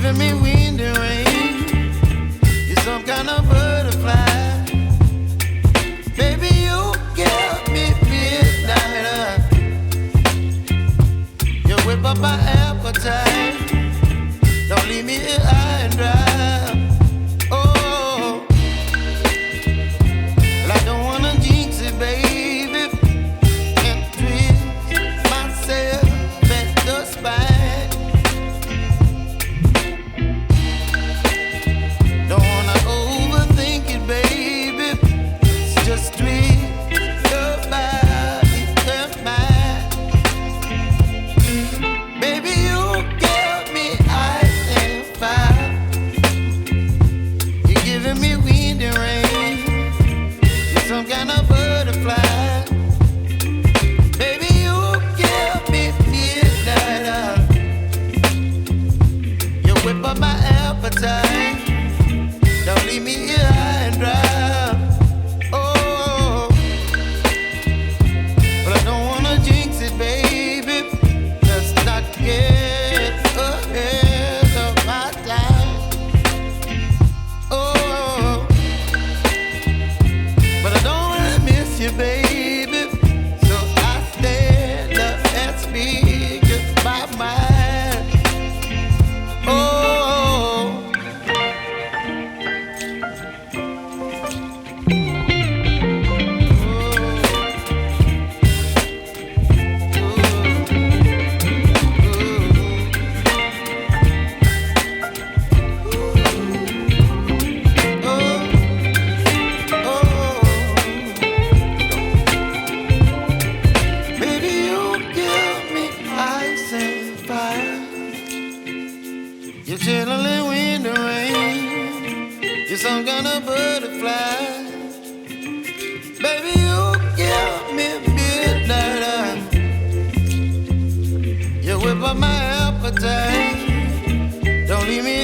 giving me wind and rain. You're some kind of butterfly. Baby, you give me midnight. You whip up my appetite. Don't leave me here high and dry. Oh, well, I don't wanna jinx it, baby, and twist myself at the spine. Don't wanna overthink it, baby. It's just twist your body and mine. Baby, you give me ice and fire. You're giving me wind and rain. You're some kind of butterfly. Baby, you give me midnight. You whip up my appetite. Don't leave me here high and dry. Oh, but I don't wanna jinx it, baby. Let's not get ahead of my time. Oh, but I don't wanna miss you, baby. So I stand up and speak my mind. Oh. Baby, you give me ice and fire. You're chilling wind and rain. You're some kind of butterfly. Baby, you give me midnight. You whip up my appetite. Don't leave me